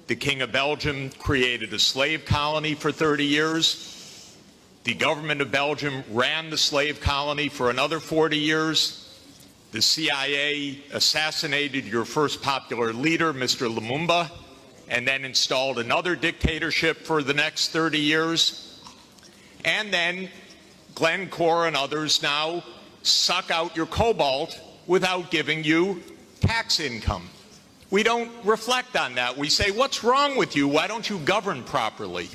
The King of Belgium created a slave colony for 30 years. The government of Belgium ran the slave colony for another 40 years. The CIA assassinated your first popular leader, Mr. Lumumba, and then installed another dictatorship for the next 30 years. And then Glencore and others now suck out your cobalt without giving you tax income. We don't reflect on that. We say, what's wrong with you? Why don't you govern properly?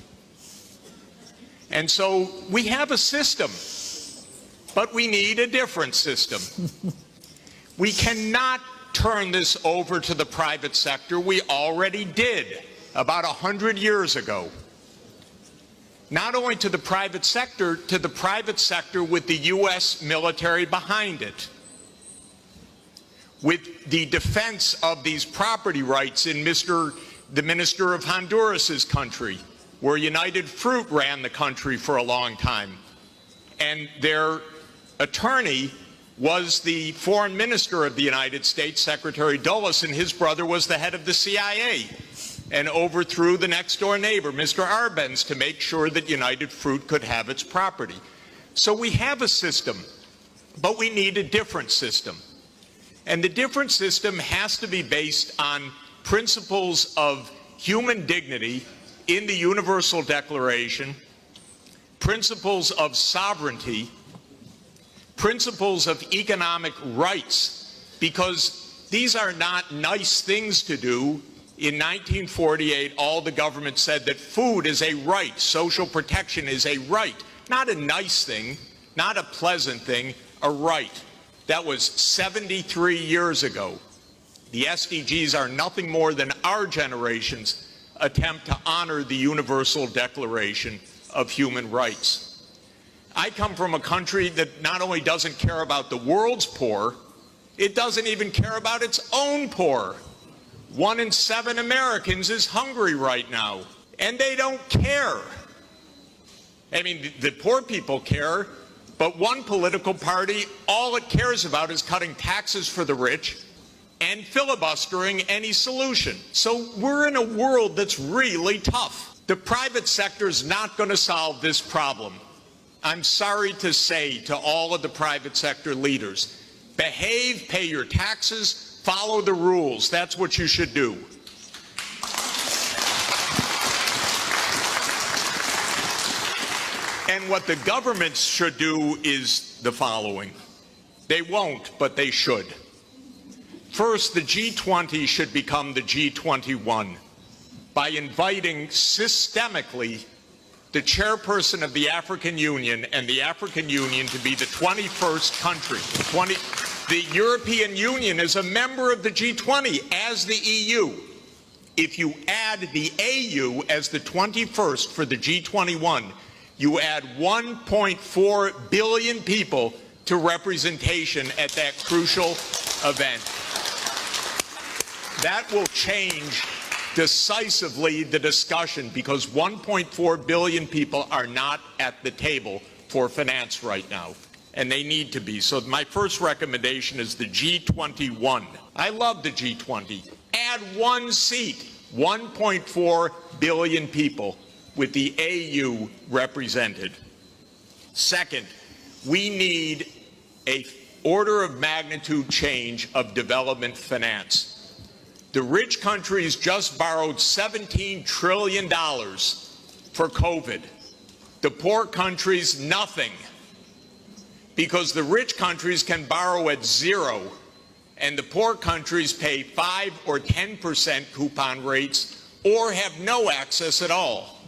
And so we have a system, but we need a different system. We cannot turn this over to the private sector. We already did about 100 years ago. Not only to the private sector with the U.S. military behind it, with the defense of these property rights in the Minister of Honduras's country, where United Fruit ran the country for a long time. And their attorney was the foreign minister of the United States, Secretary Dulles, and his brother was the head of the CIA and overthrew the next door neighbor, Mr. Arbenz, to make sure that United Fruit could have its property. So we have a system, but we need a different system. And the different system has to be based on principles of human dignity in the Universal Declaration, principles of sovereignty, principles of economic rights, because these are not nice things to do. In 1948, all the government said that food is a right, social protection is a right, not a nice thing, not a pleasant thing, a right. That was 73 years ago. The SDGs are nothing more than our generation's attempt to honor the Universal Declaration of Human Rights. I come from a country that not only doesn't care about the world's poor, it doesn't even care about its own poor. 1 in 7 Americans is hungry right now, and they don't care. I mean, the poor people care, but one political party, all it cares about is cutting taxes for the rich and filibustering any solution. So we're in a world that's really tough. The private sector is not going to solve this problem. I'm sorry to say to all of the private sector leaders, behave, pay your taxes, follow the rules. That's what you should do. And what the governments should do is the following. They won't, but they should. First, the G20 should become the G21 by inviting systemically the chairperson of the African Union and the African Union to be the 21st country. The European Union is a member of the G20 as the EU. If you add the AU as the 21st for the G21, you add 1.4 billion people to representation at that crucial event. That will change decisively the discussion, because 1.4 billion people are not at the table for finance right now, and they need to be. So my first recommendation is the G21. I love the G20. Add one seat, 1.4 billion people with the AU represented. Second, we need an order of magnitude change of development finance. The rich countries just borrowed $17 trillion for COVID. The poor countries, nothing. Because the rich countries can borrow at 0, and the poor countries pay 5 or 10% coupon rates or have no access at all.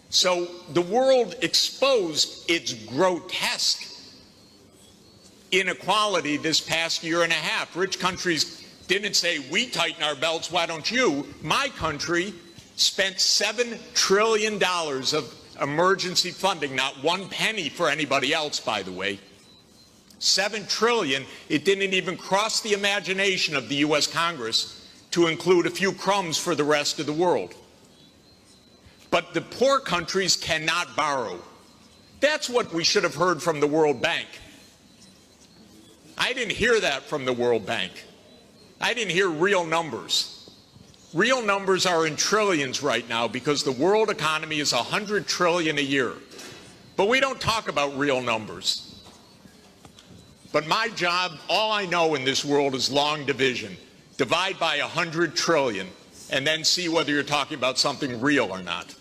So the world exposed its grotesque inequality this past year and a half. Rich countries didn't say, we tighten our belts, why don't you? My country spent $7 trillion of emergency funding, not one penny for anybody else, by the way. $7 trillion, it didn't even cross the imagination of the U.S. Congress to include a few crumbs for the rest of the world. But the poor countries cannot borrow. That's what we should have heard from the World Bank. I didn't hear that from the World Bank. I didn't hear real numbers. Real numbers are in trillions right now because the world economy is 100 trillion a year. But we don't talk about real numbers. But my job, all I know in this world is long division. Divide by 100 trillion and then see whether you're talking about something real or not.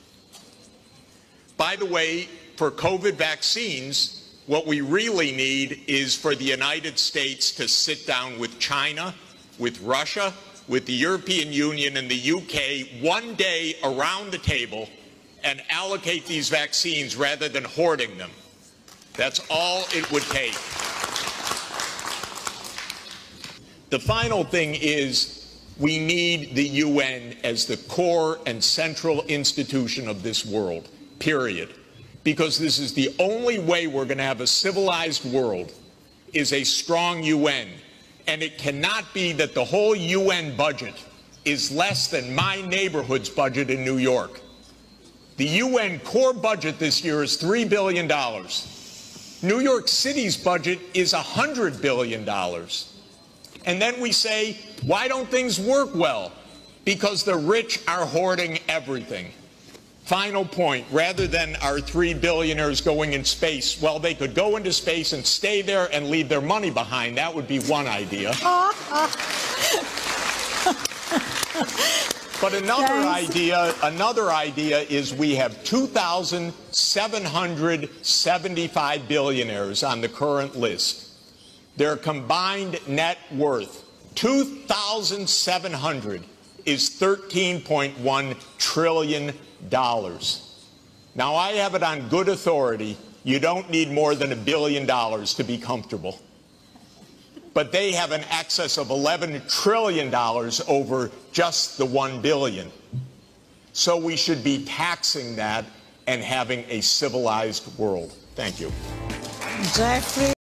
By the way, for COVID vaccines, what we really need is for the United States to sit down with China, with Russia, with the European Union and the UK one day around the table and allocate these vaccines rather than hoarding them. That's all it would take. The final thing is we need the UN as the core and central institution of this world, period. Because this is the only way we're going to have a civilized world is a strong UN. And it cannot be that the whole UN budget is less than my neighborhood's budget in New York. The UN core budget this year is $3 billion. New York City's budget is $100 billion. And then we say, why don't things work well? Because the rich are hoarding everything. Final point, rather than our 3 billionaires going in space, well, they could go into space and stay there and leave their money behind. That would be one idea. But another idea is we have 2,775 billionaires on the current list. Their combined net worth, 2,700, is $13.1 trillion. Now, I have it on good authority, you don't need more than $1 billion to be comfortable. But they have an excess of $11 trillion over just the $1 billion. So we should be taxing that and having a civilized world. Thank you. Jeffrey.